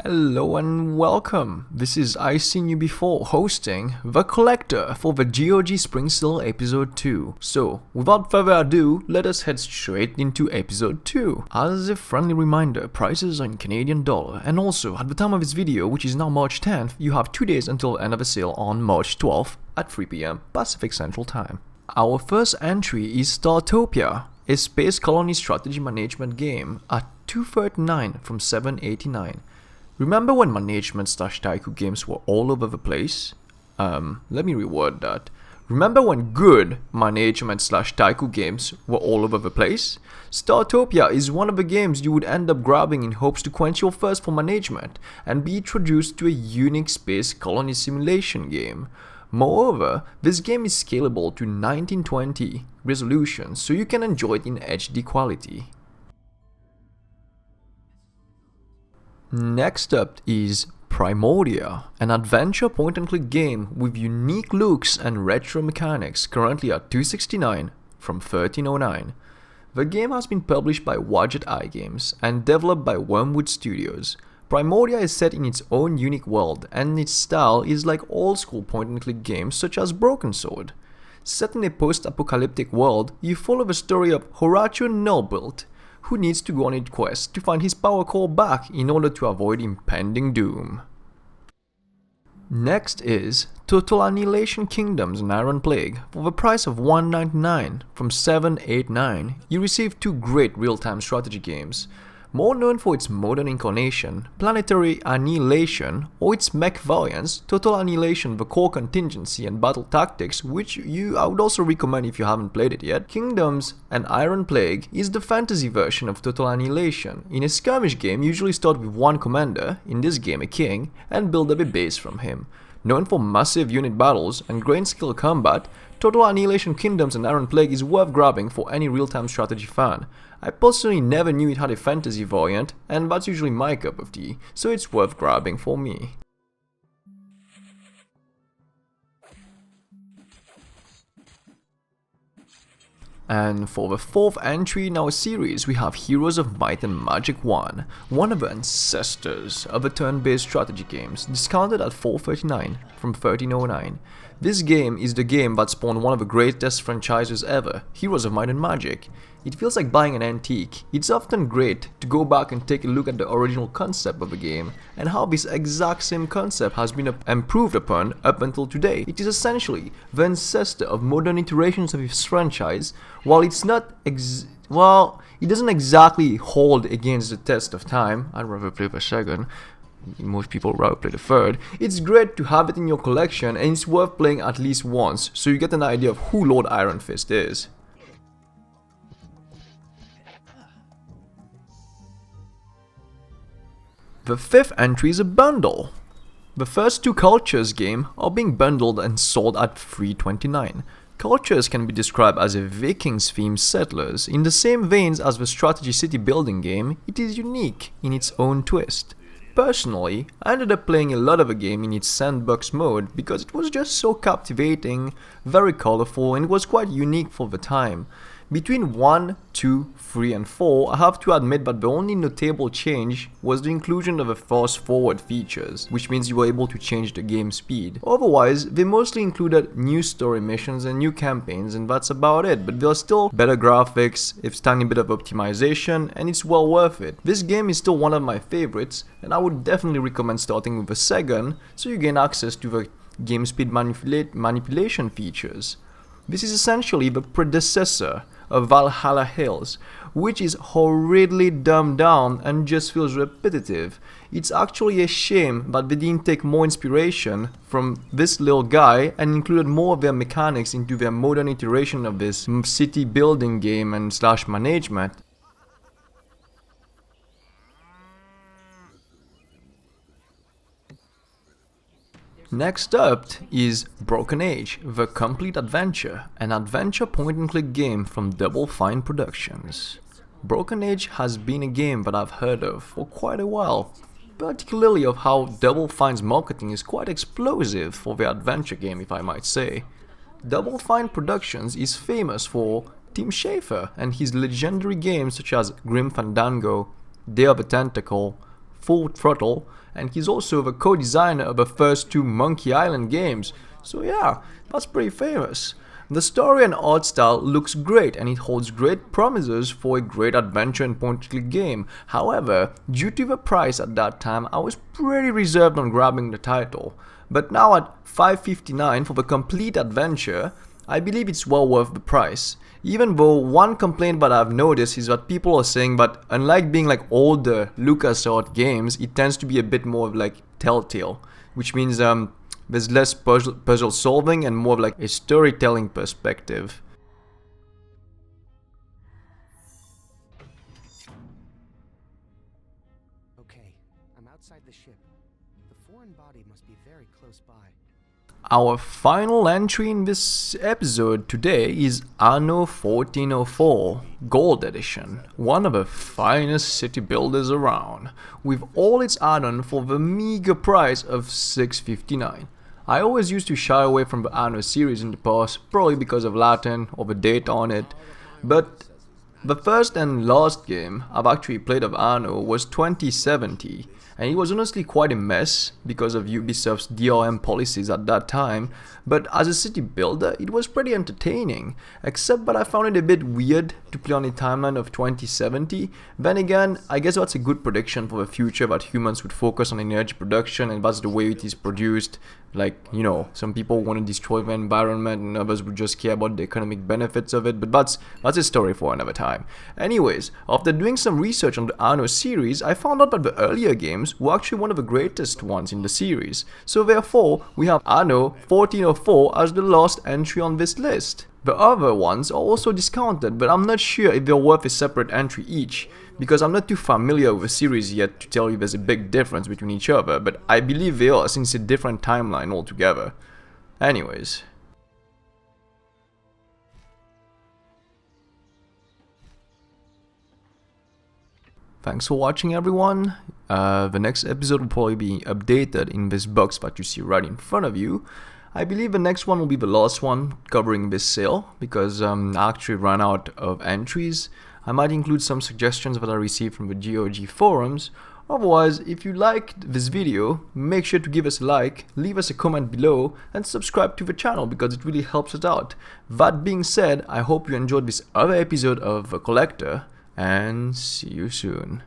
Hello and welcome. This is I Seen You Before hosting The Collector for the GoG Spring Sale Episode 2. So, without further ado, let us head straight into Episode 2. As a friendly reminder, prices are in Canadian dollar, and also at the time of this video, which is now March 10th, you have 2 days until the end of the sale on March 12th at 3 PM Pacific Central Time. Our first entry is Startopia, a space colony strategy management game at $239 from $789. Remember when management/tycoon games were all over the place? Let me reword that. Remember when good management/tycoon games were all over the place? Startopia is one of the games you would end up grabbing in hopes to quench your thirst for management and be introduced to a unique space colony simulation game. Moreover, this game is scalable to 1920 resolution, so you can enjoy it in HD quality. Next up is Primordia, an adventure point-and-click game with unique looks and retro mechanics, currently at $269 from $1309. The game has been published by Wadjet Eye Games and developed by Wormwood Studios. Primordia is set in its own unique world, and its style is like old-school point-and-click games such as Broken Sword. Set in a post-apocalyptic world, you follow the story of Horatio Nullbuilt, who needs to go on a quest to find his power core back in order to avoid impending doom. Next is Total Annihilation Kingdoms and Iron Plague. For the price of $199 from $789, you receive two great real-time strategy games. More known for its modern incarnation, Planetary Annihilation, or its mech variants, Total Annihilation the core contingency and battle tactics, which I would also recommend if you haven't played it yet. Kingdoms and Iron Plague is the fantasy version of Total Annihilation. In a skirmish game, you usually start with one commander, in this game a king, and build up a base from him. Known for massive unit battles and great skill combat, Total Annihilation Kingdoms and Iron Plague is worth grabbing for any real-time strategy fan. I personally never knew it had a fantasy variant, and that's usually my cup of tea, so it's worth grabbing for me. And for the fourth entry in our series, we have Heroes of Might and Magic 1, one of the ancestors of the turn-based strategy games, discounted at $439 from $1309. This game is the game that spawned one of the greatest franchises ever, Heroes of Might and Magic. It feels like buying an antique. It's often great to go back and take a look at the original concept of the game and how this exact same concept has been improved upon up until today. It is essentially the ancestor of modern iterations of this franchise. While it's not it doesn't exactly hold against the test of time. I'd rather play the second. Most people rather play the third. It's great to have it in your collection, and it's worth playing at least once so you get an idea of who Lord Iron Fist is. The fifth entry is a bundle. The first two Cultures game are being bundled and sold at $329. Cultures can be described as a Vikings-themed settlers. In the same veins as the strategy city building game, it is unique in its own twist. Personally, I ended up playing a lot of the game in its sandbox mode because it was just so captivating, very colorful, and it was quite unique for the time. Between 1, 2, 3 and 4, I have to admit that the only notable change was the inclusion of the fast forward features, which means you were able to change the game speed. Otherwise, they mostly included new story missions and new campaigns, and that's about it, but there are still better graphics, a tiny bit of optimization, and it's well worth it. This game is still one of my favorites, and I would definitely recommend starting with the second, so you gain access to the game speed manipulation features. This is essentially the predecessor of Valhalla Hills, which is horridly dumbed down and just feels repetitive. It's actually a shame that they didn't take more inspiration from this little guy and included more of their mechanics into their modern iteration of this city building game and slash management. Next up is Broken Age, The Complete Adventure, an adventure point-and-click game from Double Fine Productions. Broken Age has been a game that I've heard of for quite a while, particularly of how Double Fine's marketing is quite explosive for their adventure game, if I might say. Double Fine Productions is famous for Tim Schafer and his legendary games such as Grim Fandango, Day of the Tentacle, Full Throttle, and he's also the co-designer of the first two Monkey Island games, so yeah, that's pretty famous. The story and art style looks great and it holds great promises for a great adventure and point-and-click game. However, due to the price at that time, I was pretty reserved on grabbing the title. But now at $5.59 for the complete adventure, I believe it's well worth the price. Even though one complaint that I've noticed is that people are saying that unlike being like older LucasArts games, it tends to be a bit more of like Telltale, which means there's less puzzle solving and more of like a storytelling perspective. Okay, I'm outside the ship. The foreign body must be very close by. Our final entry in this episode today is Anno 1404 Gold Edition, one of the finest city builders around, with all its add-on for the meager price of $6.59. I always used to shy away from the Anno series in the past, probably because of Latin or the date on it, but the first and last game I've actually played of Anno was 2070, and it was honestly quite a mess because of Ubisoft's DRM policies at that time, but as a city builder it was pretty entertaining, except that I found it a bit weird to play on a timeline of 2070. Then again, I guess that's a good prediction for the future, that humans would focus on energy production and that's the way it is produced. Like, you know, some people want to destroy the environment and others would just care about the economic benefits of it, but that's a story for another time. Anyways, after doing some research on the Anno series, I found out that the earlier games were actually one of the greatest ones in the series. So therefore, we have Anno 1404 as the last entry on this list. The other ones are also discounted, but I'm not sure if they're worth a separate entry each, because I'm not too familiar with the series yet to tell you there's a big difference between each other, but I believe they are, since it's a different timeline altogether. Anyways. Thanks for watching, everyone. The next episode will probably be updated in this box that you see right in front of you. I believe the next one will be the last one covering this sale, because I actually ran out of entries. I might include some suggestions that I received from the GoG forums. Otherwise, if you liked this video, make sure to give us a like, leave us a comment below, and subscribe to the channel because it really helps us out. That being said, I hope you enjoyed this other episode of The Collector, and see you soon.